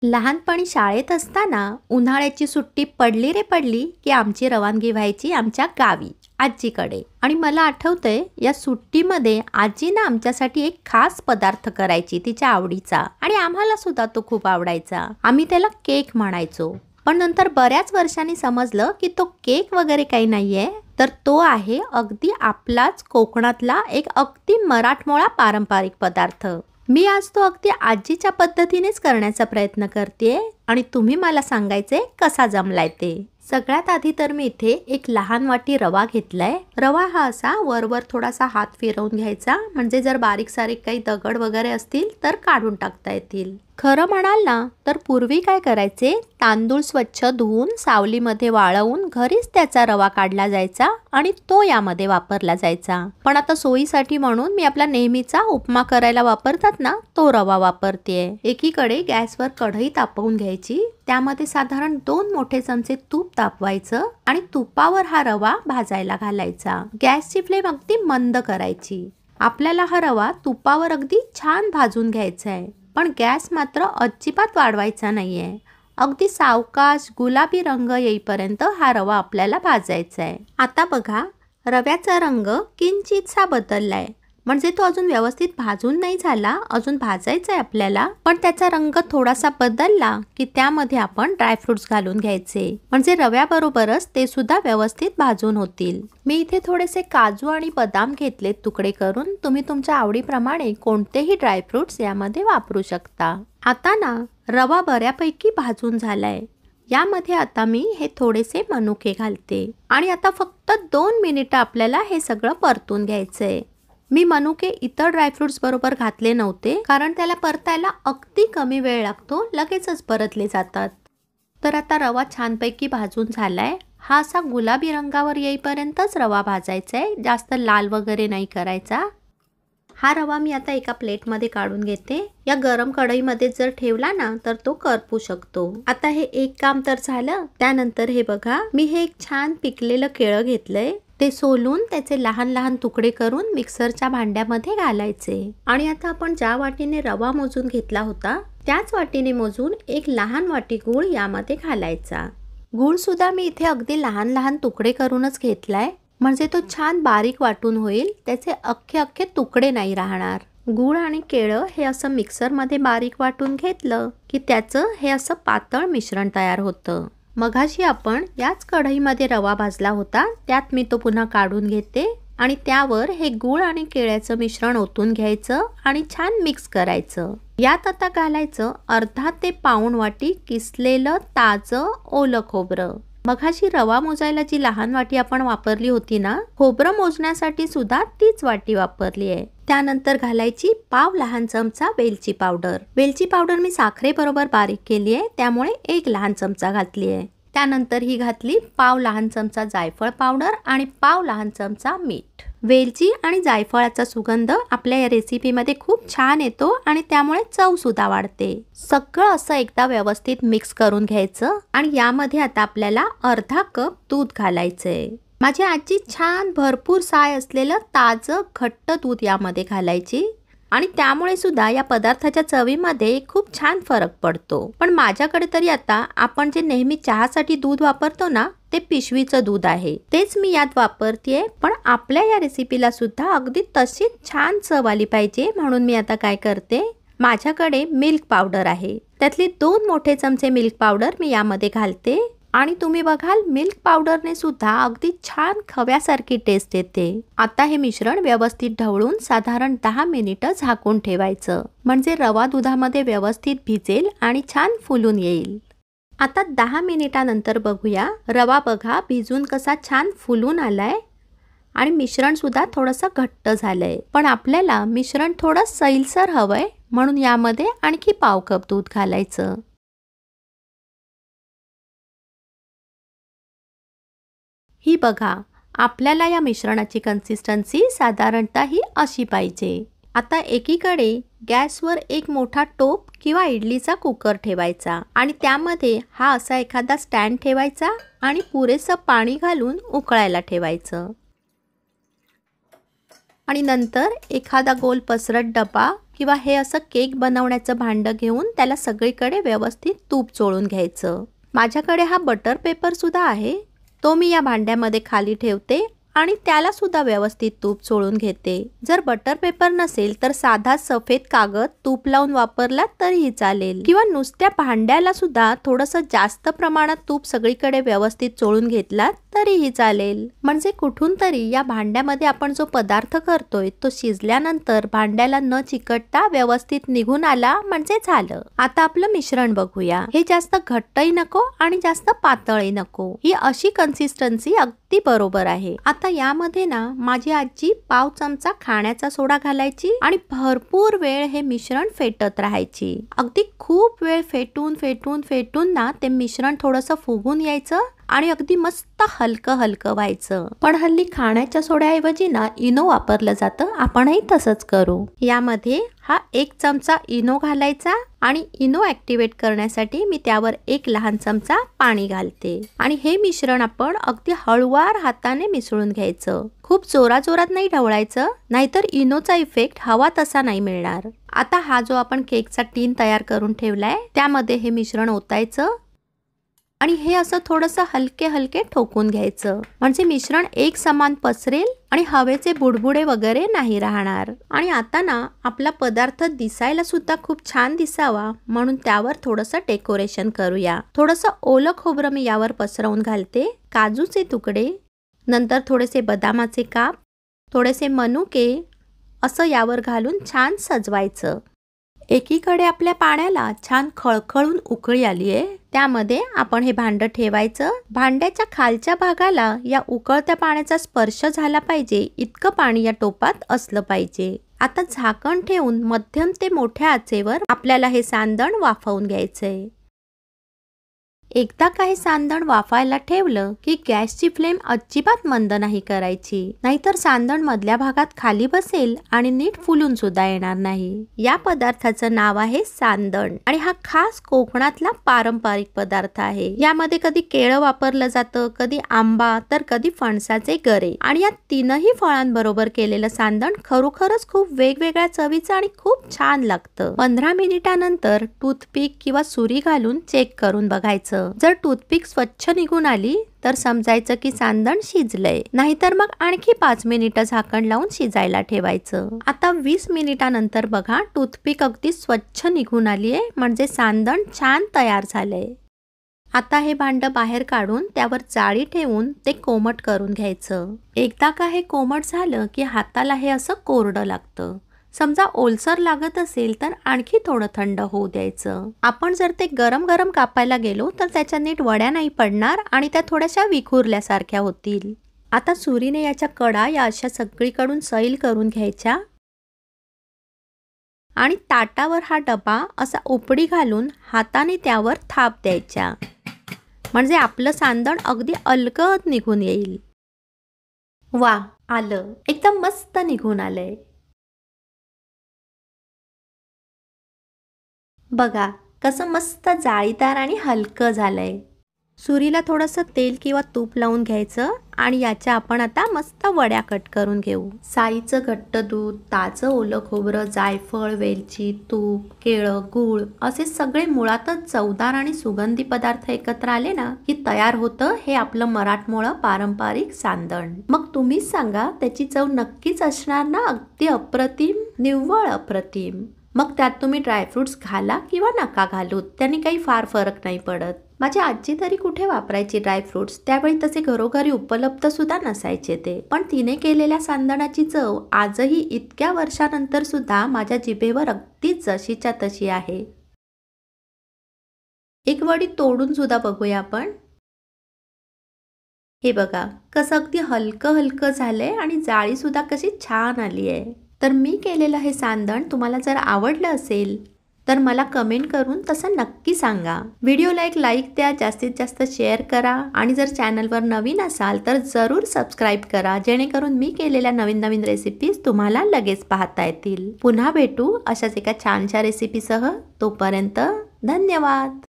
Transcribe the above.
लहानपणी शाळेत असताना उन्हाळ्याची सुट्टी पडली रे पडली की आमची रवानगी व्हायची आमच्या गावी आजीकडे. आणि मला आठवतंय या सुट्टीमध्ये आजीनं आमच्यासाठी एक खास पदार्थ करायची तिच्या आवडीचा, आणि आम्हाला सुद्धा तो खूप आवडायचा. आम्ही त्याला केक म्हणायचो. पण नंतर बऱ्याच वर्षांनी समजलं की तो केक वगैरे काही नाहीये, तर तो आहे अगदी आपलाच कोकणातला एक अगदी मराठमोळा पारंपरिक पदार्थ. मी आज तो अगदी आजीच्या पद्धतीनेच करण्याचा प्रयत्न करते आणि तुम्ही मला सांगायचे कसा जमलाय ते. सगळ्यात आधी तर मी इथे एक लहान वाटी रवा घेतलाय. रवा हा असा वरवर थोडासा हात फिरवून घ्यायचा, म्हणजे जर बारीक सारीक काही दगड वगैरे असतील तर काढून टाकता येतील. खरं म्हणाल ना तर पूर्वी काय करायचे, तांदूळ स्वच्छ धुवून सावलीमध्ये वाळवून घरीच त्याचा रवा काढला जायचा आणि तो यामध्ये वापरला जायचा. पण आता सोयीसाठी म्हणून मी आपला नेहमीचा उपमा करायला वापरतात ना तो रवा वापरतेय. एकीकडे गॅसवर कढई तापवून घ्यायची, त्यामध्ये साधारण 2 मोठे चमचे तूप तापवायचं आणि तुपावर हा रवा भाजायला घालायचा. गॅसची फ्लेम अगदी मंद करायची. आपल्याला हा रवा तुपावर अगदी छान भाजून घ्यायचा आहे, पण गॅस मात्र अजिबात वाढवायचा नाहीये. अगदी सावकाश गुलाबी रंग येईपर्यंत हा रवा आपल्याला भाजायचा आहे. आता बघा, रव्याचा रंग किंचितसा बदललाय, म्हणजे तो अजून व्यवस्थित भाजून नाही झाला, अजून भाजायचा आहे आपल्याला. पण त्याचा रंग थोडासा बदलला की त्यामध्ये आपण ड्रायफ्रुट्स घालून घ्यायचे, म्हणजे रव्याबरोबरच ते सुद्धा व्यवस्थित भाजून होतील. मी इथे थोडेसे काजू आणि बदाम घेतलेत तुकडे करून. तुम्ही तुमच्या आवडीप्रमाणे कोणतेही ड्रायफ्रुट्स यामध्ये वापरू शकता. आता ना रवा बऱ्यापैकी भाजून झालाय. यामध्ये आता मी हे थोडेसे मनुके घालते आणि आता फक्त 2 मिनिटं आपल्याला हे सगळं परतून घ्यायचंय. मी मनुके इतर ड्रायफ्रुट्स बरोबर घातले नव्हते, कारण त्याला परतायला अगदी कमी वेळ लागतो, लगेचच परतले जातात. तर आता रवा छानपैकी भाजून झालाय. हा असा गुलाबी रंगावर येईपर्यंतच रवा भाजायचा आहे, जास्त लाल वगैरे नाही करायचा. हा रवा मी आता एका प्लेटमध्ये काढून घेते. या गरम कढईमध्ये जर ठेवला ना तर तो करपू शकतो. आता हे एक काम तर झालं. त्यानंतर हे बघा, मी हे एक छान पिकलेलं केळं घेतलंय. ते सोलून त्याचे लहान लहान तुकडे करून मिक्सरच्या भांड्यामध्ये घालायचे. आणि आता आपण ज्या वाटीने रवा मोजून घेतला होता त्याच वाटीने मोजून एक लहान वाटी गूळ यामध्ये घालायचा. गूळ सुद्धा मी इथे अगदी लहान लहान तुकडे करूनच घेतलाय, म्हणजे तो छान बारीक वाटून होईल, त्याचे अख्खे अख्खे तुकडे नाही राहणार. गूळ आणि केळं हे असं मिक्सरमध्ये बारीक वाटून घेतलं की त्याचं हे असं पातळ मिश्रण तयार होतं. मगाशी आपण याच कढईमध्ये रवा भाजला होता, त्यात मी तो पुन्हा काढून घेते आणि त्यावर हे गूळ आणि केळ्याचं मिश्रण ओतून घ्यायचं आणि छान मिक्स करायचं. यात आता घालायचं अर्धा ते पाऊण वाटी किसलेलं ताजं ओलं खोबरं. मगाशी रवा मोजायला जी लहान वाटी आपण वापरली होती ना, खोबरं मोजण्यासाठी सुद्धा तीच वाटी वापरली आहे. त्यानंतर घालायची पाव लहान चमचा वेलची पावडर. वेलची पावडर मी साखरेबरोबर बारीक केली आहे, त्यामुळे 1 लहान चमचा घातली आहे. त्यानंतर ही घातली पाव लहान चमचा जायफळ पावडर आणि पाव लहान चमचा मीठ. वेलची आणि जायफळाचा सुगंध आपल्या या रेसिपीमध्ये खूप छान येतो आणि त्यामुळे चव सुद्धा वाढते. सगळं असं एकदा व्यवस्थित मिक्स करून घ्यायचं आणि यामध्ये आता आपल्याला अर्धा कप दूध घालायचंय. माझी आजी छान भरपूर साय असलेलं ताजं घट्ट दूध यामध्ये घालायची आणि त्यामुळे सुद्धा या पदार्थाच्या चवीमध्ये खूप छान फरक पडतो. पण माझ्याकडे तरी आता आपण जे नेहमी चहासाठी दूध वापरतो ना ते पिशवीचं दूध आहे, तेच मी यात वापरतेय. पण आपल्या या रेसिपीला सुद्धा अगदी तशीच छान चव आली पाहिजे म्हणून मी आता काय करते, माझ्याकडे मिल्क पावडर आहे, त्यातले 2 मोठे चमचे मिल्क पावडर मी यामध्ये घालते. आणि तुम्ही बघाल मिल्क पावडरने सुद्धा अगदी छान खव्यासारखी टेस्ट येते. आता हे मिश्रण व्यवस्थित ढवळून साधारण 10 मिनिटं झाकून ठेवायचं, म्हणजे रवा दुधामध्ये व्यवस्थित भिजेल आणि छान फुलून येईल. आता 10 मिनिटानंतर बघूया. रवा बघा भिजून कसा छान फुलून आलाय आणि मिश्रण सुद्धा थोडंसं घट्ट झालंय. पण आपल्याला मिश्रण थोडं सैलसर हवंय, म्हणून यामध्ये आणखी पाव कप दूध घालायचं. ही बघा, आपल्याला या मिश्रणाची कन्सिस्टन्सी साधारणतः ही अशी पाहिजे. आता एकीकडे गॅसवर एक मोठा टोप किंवा इडलीचा कुकर ठेवायचा आणि त्यामध्ये हा असा एखादा स्टँड ठेवायचा आणि पुरेसं पाणी घालून उकळायला ठेवायचं. आणि नंतर एखादा गोल पसरट डबा किंवा हे असं केक बनवण्याचं भांडं घेऊन त्याला सगळीकडे व्यवस्थित तूप चोळून घ्यायचं. माझ्याकडे हा बटर पेपर सुद्धा आहे, तो मी या भांड्यामध्ये खाली ठेवते आणि त्याला सुद्धा व्यवस्थित तूप चोळून घेते. जर बटर पेपर नसेल तर साधा सफेद कागद तूप लावून वापरला तरीही चालेल, किंवा नुसत्या भांड्याला सुद्धा थोडंसं जास्त प्रमाणात तूप सगळीकडे व्यवस्थित चोळून घेतला तरीही चालेल. म्हणजे कुठून तरी या भांड्यामध्ये आपण जो पदार्थ करतोय तो शिजल्यानंतर भांड्याला न चिकटता व्यवस्थित निघून आला म्हणजे झालं. आता आपलं मिश्रण बघूया. हे जास्त घट्टही नको आणि जास्त पातळही नको, ही अशी कन्सिस्टन्सी अगदी बरोबर आहे. आता यामध्ये ना माझी आजी पाव चमचा खाण्याचा सोडा घालायची आणि भरपूर वेळ हे मिश्रण फेटत राहायची. अगदी खूप वेळ फेटून फेटून फेटून ना ते मिश्रण थोडंसं फुगून यायचं आणि अगदी मस्त हलकं हलकं व्हायचं. पण हल्ली खाण्याच्या सोड्याऐवजी ना इनो वापरलं जातं, आपणही तसंच करू. यामध्ये हा 1 चमचा इनो घालायचा आणि इनो ऍक्टिव्हेट करण्यासाठी मी त्यावर 1 लहान चमचा पाणी घालते आणि हे मिश्रण आपण अगदी हळूवार हाताने मिसळून घ्यायचं. खूप जोराजोरात नाही ढवळायचं, नाहीतर इनोचा इफेक्ट हवा तसा नाही मिळणार. आता हा जो आपण केकचा टीन तयार करून ठेवलाय त्यामध्ये हे मिश्रण ओतायचं आणि हे असं थोडंसं हलके हलके ठोकून घ्यायचं, म्हणजे मिश्रण एक समान पसरेल आणि हवेचे बुडबुडे वगैरे नाही राहणार. आणि आता ना आपला पदार्थ दिसायला सुद्धा खूप छान दिसावा म्हणून त्यावर थोडंसं डेकोरेशन करूया. थोडंसं ओलं खोबरं मी यावर पसरवून घालते, काजूचे तुकडे, नंतर थोडेसे बदामाचे काप, थोडेसे मनुके असं यावर घालून छान सजवायचं. एकीकडे आपल्या पाण्याला छान खळखळून उकळी आली आहे, त्यामध्ये आपण हे भांडं ठेवायचं. भांड्याच्या खालच्या भागाला या उकळत्या पाण्याचा स्पर्श झाला पाहिजे इतकं पाणी या टोपात असलं पाहिजे. आता झाकण ठेवून मध्यम ते मोठ्या आचेवर आपल्याला हे सांदण वाफवून घ्यायचंय. एकदा काही सांदण वाफायला ठेवलं की गॅसची फ्लेम अजिबात मंद नाही करायची, नाहीतर सांदण मधल्या भागात खाली बसेल आणि नीट फुलून सुद्धा येणार नाही. या पदार्थाचं नाव आहे सांदण आणि हा खास कोकणातला पारंपरिक पदार्थ आहे. यामध्ये कधी केळं वापरलं जातं, कधी आंबा, तर कधी फणसाचे गरे. आणि या तीनही फळांबरोबर केलेलं सांदण खरोखरच खूप वेगवेगळ्या चवीचं आणि खूप छान लागतं. 15 मिनिटानंतर टूथपिक किंवा सुरी घालून चेक करून बघायचं. जर टूथपिक स्वच्छ निघून आली तर समजायचं की सांदण शिजलंय, नाहीतर मग आणखी 5 मिनिटं झाकण लावून शिजायला ठेवायचं. आता 20 मिनिटानंतर बघा टूथपिक अगदी स्वच्छ निघून आली आहे, म्हणजे सांदण छान तयार झालंय. आता हे भांडं बाहेर काढून त्यावर जाळी ठेवून ते कोमट करून घ्यायचं. एकदा का हे कोमट झालं की हाताला हे असं कोरडं लागतं. समजा ओलसर लागत असेल तर आणखी थोडं थंड होऊ द्यायचं. आपण जर ते गरम गरम कापायला गेलो तर त्याच्या नीट वड्या नाही पडणार आणि त्या थोड्याशा विखुरल्यासारख्या होतील. आता सुरीने याच्या कडा या अशा सगळीकडून सैल करून घ्यायच्या आणि ताटावर हा डबा असा उपडी घालून हाताने त्यावर थाप द्यायच्या, म्हणजे आपलं सांदण अगदी अलगद निघून येईल. वा, आलं, एकदम मस्त निघून आलंय. बघा कसं मस्त जाळीदार आणि हलकं झालंय. सुरीला थोडंसं तेल किंवा तूप लावून घ्यायचं आणि याच्या आपण आता मस्त वड्या कट करून घेऊ. साईचं घट्ट दूध, ताजं ओलं खोबरं, जायफळ, वेलची, तूप, केळं, गूळ असे सगळे मुळातच चवदार आणि सुगंधी पदार्थ एकत्र आले ना की तयार होतं हे आपलं मराठमोळं पारंपरिक सांदण. मग तुम्हीच सांगा, त्याची चव नक्कीच असणार ना अगदी अप्रतिम, निव्वळ अप्रतिम. मग त्यात तुम्ही ड्रायफ्रुट्स घाला किंवा नका घालूत, त्यांनी काही फार फरक नाही पडत. माझी आजी तरी कुठे वापरायची ड्रायफ्रुट्स, त्यावेळी तसे घरोघरी उपलब्ध सुद्धा नसायचे ते. पण तिने केलेल्या सांदणाची चव आजही इतक्या वर्षानंतर सुद्धा माझ्या जिभेवर अगदी जशीच्या तशी आहे. एक वडी तोडून सुद्धा बघूया आपण. हे बघा कसं अगदी हलकं हलकं झालंय आणि जाळी सुद्धा कशी छान आली आहे. तर मी केलेलं हे सांदण तुम्हाला जर आवडलं असेल तर मला कमेंट करून तसं नक्की सांगा. व्हिडिओला एक लाईक द्या, जास्तीत जास्त शेअर करा आणि जर चॅनलवर नवीन असाल तर जरूर सबस्क्राईब करा, जेणेकरून मी केलेल्या नवीन नवीन रेसिपीज तुम्हाला लगेच पाहता येतील. पुन्हा भेटू अशाच एका छानशा रेसिपीसह. तोपर्यंत धन्यवाद.